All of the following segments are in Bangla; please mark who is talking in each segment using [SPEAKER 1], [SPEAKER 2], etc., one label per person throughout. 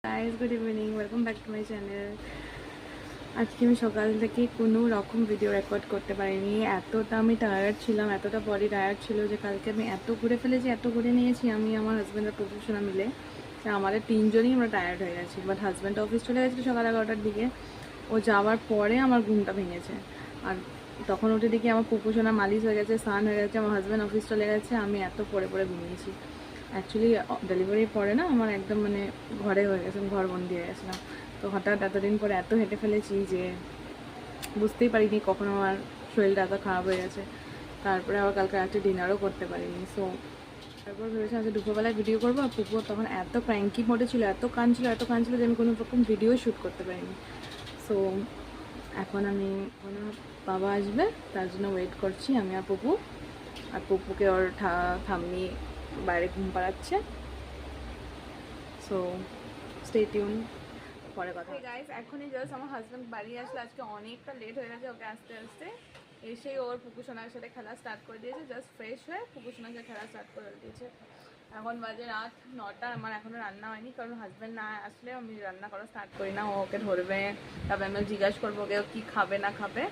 [SPEAKER 1] Guys good evening, welcome back to my channel. আজকে আমি সকাল থেকে কোনো রকম ভিডিও রেকর্ড করতে পারিনি। এতটা আমি টায়ার্ড ছিলাম, এতটা বডি টায়ার্ড ছিল যে কালকে আমি এত ঘুরে ফেলেছি, এত ঘুরে নিয়েছি আমি, আমার হাজব্যান্ড আর প্রফেশনাল মিলে। আমাদের তিনজনই আমরা টায়ার্ড হয়ে গেছি। বাট হাজব্যান্ড অফিস চলে গেছিলো সকাল 11টার দিকে। ও যাওয়ার পরে আমার ঘুমটা ভেঙেছে। আর তখন উঠে দেখি আমার পুকুসোনা মালিশ হয়ে গেছে, স্নান হয়ে গেছে, আমার হাজব্যান্ড অফিস চলে গেছে, আমি এত পরে ঘুমিয়েছি। অ্যাকচুয়ালি ডেলিভারির পরে না আমার একদম মানে ঘরে হয়ে গেছে, ঘর বন্দি হয়ে গেছিলাম। তো হঠাৎ এতদিন পরে এত হেঁটে ফেলেছি যে বুঝতেই পারিনি কখন আমার শরীরটা এত খারাপ হয়ে গেছে। তারপরে আবার কালকে রাত্রে ডিনারও করতে পারিনি। সো তারপর ভেবেছিলাম আজকে দুপুরবেলায় ভিডিও করবো। আর পুকুর তখন এত ক্র্যাঙ্কি মোডে ছিল, এত কাঁদছিল যে আমি কোনো রকম ভিডিও শ্যুট করতে পারিনি। সো এখন বাবা আসবে তার জন্য ওয়েট করছি আমি আর পুপু। আর পুপুকে ওর ঠাম্মি বাইরে ঘুম পাড়াচ্ছে। সো স্টে টিউন, পরে কথা। গাইস, এখনই জাস্ট আমার হাজব্যান্ড বাড়ি আসলে, আজকে অনেকটা লেট হয়ে গেছে ওকে আসতে আসতে। এসেই ওর পুকুসোনার সাথে খেলা স্টার্ট করে দিয়েছে, জাস্ট ফ্রেশ হয়ে পুকুসোনার সাথে খেলা স্টার্ট করে দিয়েছে। এখন বাজে রাত 9টা, আমার এখনও রান্না হয়নি, কারণ হাজব্যান্ড না আসলে আমি রান্না করা স্টার্ট করি না। ও ওকে ধরবে, তারপরে আমি জিজ্ঞাসা করবো ওকে কী খাবে না খাবে,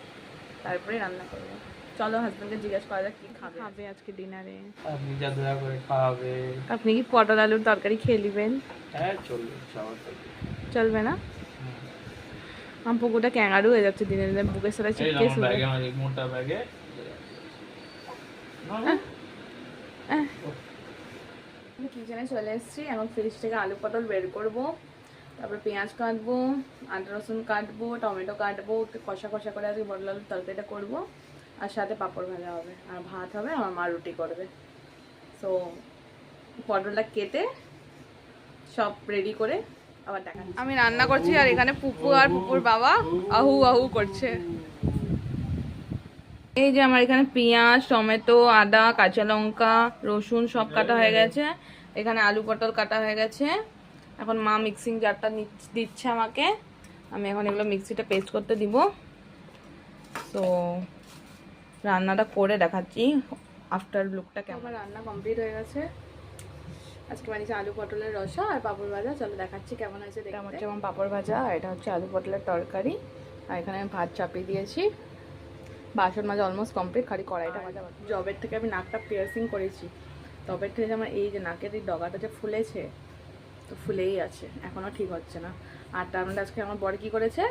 [SPEAKER 1] তারপরে রান্না করবো। চলো হাজব্যান্ডকে জিজ্ঞেস করা যাক কী খাবে আজকে ডিনারে।
[SPEAKER 2] আপনি যা দয়া করে খাওয়াবে।
[SPEAKER 1] আপনি কি পটল আলুর তরকারি খেয়ে নেবেন?
[SPEAKER 2] হ্যাঁ চলবে,
[SPEAKER 1] চলবে না? আমার পুকুরটা ক্যাঙ্গারু হয়ে যাচ্ছে দিনে দিনে, বুকের সাথে চিপকে শুয়ে।
[SPEAKER 2] মোটা ব্যাগে
[SPEAKER 1] কিচেনে চলে এসেছি। এখন ফ্রিজ থেকে আলু পটল বের করবো, তারপরে পেঁয়াজ কাটবো, আদা রসুন কাটবো, টমেটো কাটবো, কষা কষা করে আজকে পটল আলুর তরকারিটা করবো। আর সাথে পাঁপড় ভাজা হবে, আর ভাত হবে, আমার মা রুটি করবে। সো পটলটা কেটে সব রেডি করে আবার দেখা। আমি রান্না করছি আর এখানে পুপু আর পুপুর বাবা আহু আহু করছে। এই যে আমার এখানে পেঁয়াজ, টমেটো, আদা, কাঁচা লঙ্কা, রসুন সব কাটা হয়ে গেছে। এখানে আলু পটল কাটা হয়ে গেছে। এখন মা মিক্সিং জারটা দিচ্ছে আমাকে, আমি এখন এগুলো মিক্সিটা পেস্ট করতে দিব। তো রান্নাটা করে দেখাচ্ছি আফটার লুকটা কেমন। আমার রান্না কমপ্লিট হয়ে গেছে। আজকে বানিয়েছি আলু পটলের রসা আর পাঁপড় ভাজা। চলো দেখাচ্ছি কেমন হয়েছে। এটা হচ্ছে আমার পাঁপড় ভাজা, আর এটা হচ্ছে আলু পটলের তরকারি। আর এখানে আমি ভাত চাপিয়ে দিয়েছি। বাসন মাজা অলমোস্ট কমপ্লিট, খালি কড়াইটা মাজা। জবের থেকে আমি নাকটা পিয়ার্সিং করেছি, তবের থেকে আমার এই যে নাকের এই ডগাটা যে ফুলেছে, তো ফুলেই আছে, এখনও ঠিক হচ্ছে না। আর তার মধ্যে আজকে আমার বর কী করেছে,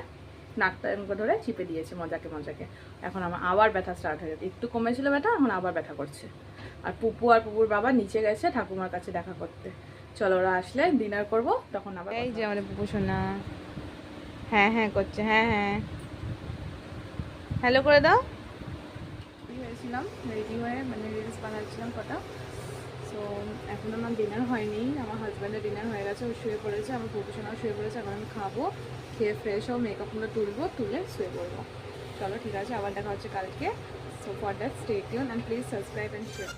[SPEAKER 1] নাকটা এমনি ধরে চিপে দিয়েছে মজাকে। এখন আমার আবার ব্যথা স্টার্ট হয়ে গেছে। একটু কমেছিল ব্যথা, এখন আবার ব্যথা করছে। আর পুপুর বাবা নিচে গেছে ঠাকুমার কাছে দেখা করতে। চলো ওরা আসলে ডিনার করব, তখন আবার। এই যে আমাদের পুপু সোনা হ্যাঁ হ্যাঁ করছে, হ্যাঁ হ্যালো করে দাও। হয়েছিলাম রেডি হয়ে, মানে রিলস বানাচ্ছিলাম কটা। সো এখন আমার ডিনার হয়নি, আমার হাজব্যান্ডের ডিনার হয়ে গেছে, ও শুয়ে পড়েছে, আমার প্রফেশনাল শুয়ে পড়েছে। এখন আমি খাবো, খেয়ে ফ্রেশ হবো, মেকআপগুলো তুলে শুয়ে পড়বো। চলো ঠিক আছে, আবার দেখা হচ্ছে কালকে। So for that stay tune and please subscribe and share.